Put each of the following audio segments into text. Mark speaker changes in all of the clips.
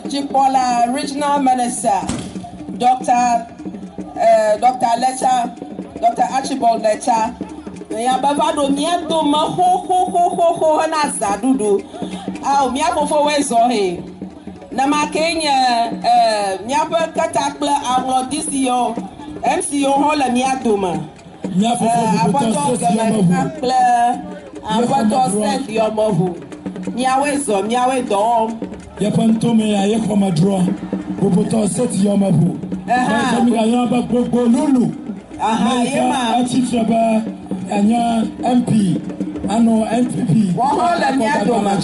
Speaker 1: Chipola Regional Minister, Dr. Leta, Dr. Archibald Leta. Ya bavado miado ho na zadudu. Au miabo fo wezo he. Na makenya miabo katakla awon DCO MCO ho la miado ma.
Speaker 2: Miabo fo
Speaker 1: katakla apoto set yo movu. Miawe dom.
Speaker 2: Yapantome ya yekoma draw. Boboto set yo movu. Kami ga yamba gbogbo lulu.
Speaker 1: Yema.
Speaker 2: Achitraba anya MP ano MPP.
Speaker 1: Wahola miado ma.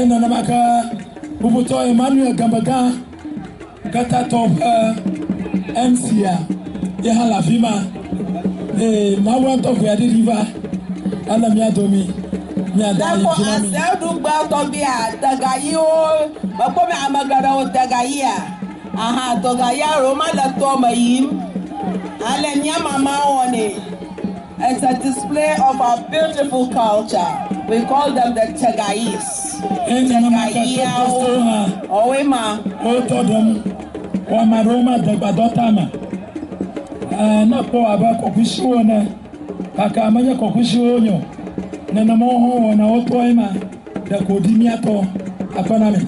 Speaker 2: Na namaka Boboto Emmanuel Gambaga kata top MCA yehala vima mawan top ya river ana miadomi miada
Speaker 1: yinami na ko gba to bi adagayi o bako me amagara o dagayi dogaya ro ma la to mayim ale nyama ma woni. It's a display of our beautiful culture. We call them the Tagayis. Owema.
Speaker 2: Otodom. Wamaroma Dagbadotama. Napo aba kokushiona. Pakamanya kokushionyo. Nanamoho na otoema. Da kodimiato. Akoname.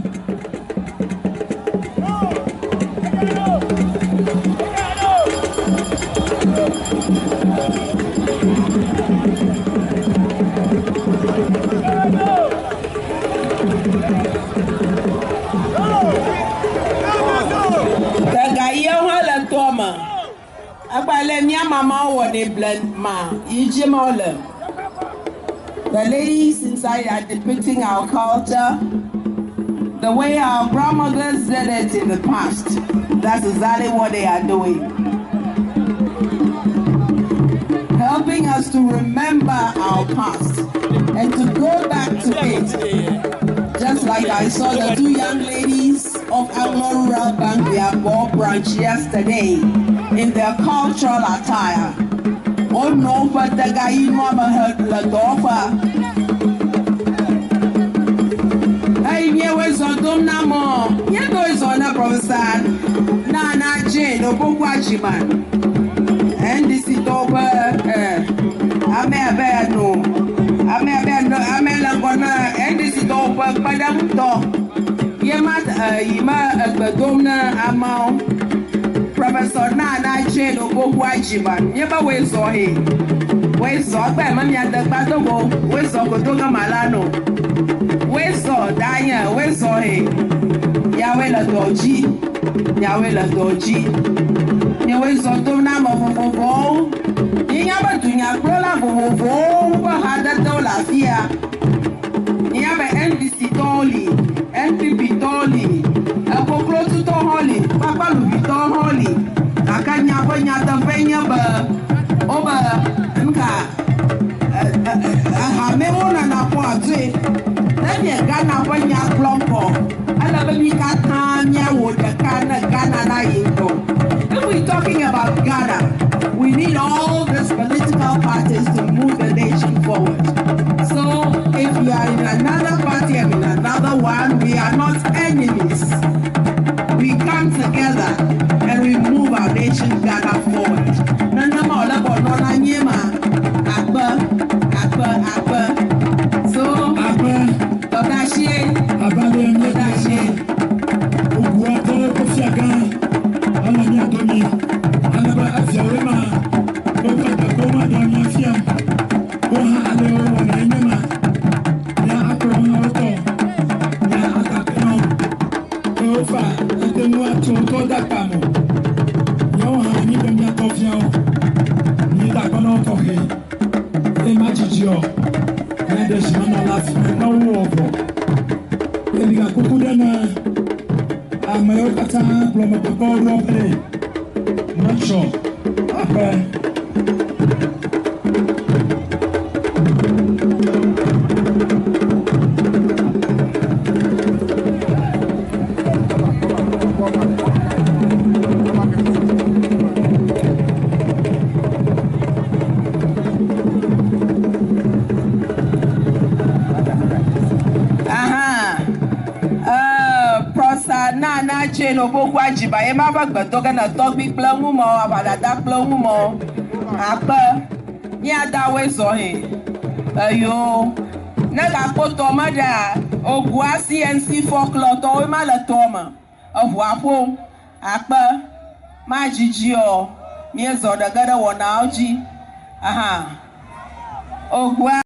Speaker 1: The ladies inside are depicting our culture the way our grandmothers did it in the past. That's exactly what they are doing. Helping us to remember our past and to go back to it. Just like I saw the two young ladies of our rural bank, their ball branch yesterday in their cultural attire. Oh no, but the guy you mama heard the daughter. Hey, yeah, where's on them now? Yeah, goes on a professor. Nah, Jane, no book watching man. And this is over. I may have been no. I may have gonna. And this is over. Madame Dog. Yeah, a dona amount. Professor Nana Jane Ogwajiman, never ways or he. Ways or Bammy at the Batogo, ways or Gotoga Malano. Ways or Daya, ways or he. Yawela Doji, Yawela Doji. Yaways or Donam of Vovo. Yaba to Yaprola Vovo, had that dollar here. Yaba NBC Dolly, NPP Dolly. Close to Holly, Papa Louis Holly. I can't have the Penya over Nka. I have never known a poetry. Then you got a Penya Plumpo. I love me Catania with the Ghana. If we're talking about Ghana, we need all these political parties to move the nation forward. So if you are in another party and in another one, we are not enemies. We come together and we move our nation Ghana forward. Nana mola bonona nyema. Akba. So Dodashi.
Speaker 2: Uguato Koshaga. Alanya Domi. Alaba Azawema. Okata Koma Domi Fiam. Oha Aleo Wananyema. Ya Akron Auto. Ya Akapno. Ofa. Moi tu toda pamo yo ha ni be mi confiant ni da kono ko he e ma jijio na de shima na la fi na wo obo Kukudana, Amayokata, Blomapako, Robbery. Not sure. Okay.
Speaker 1: Na Jane Oboguajiba, Emma Bagatogan, a dog big plum, about a dark plum, Appa, near that way, so he. Ayo, Naga Potomada, Oguasi and C4 cloth, or Malatoma, of Wapo, Appa, Magigio, near Zoda Gada Wanauji, aha, Ogua.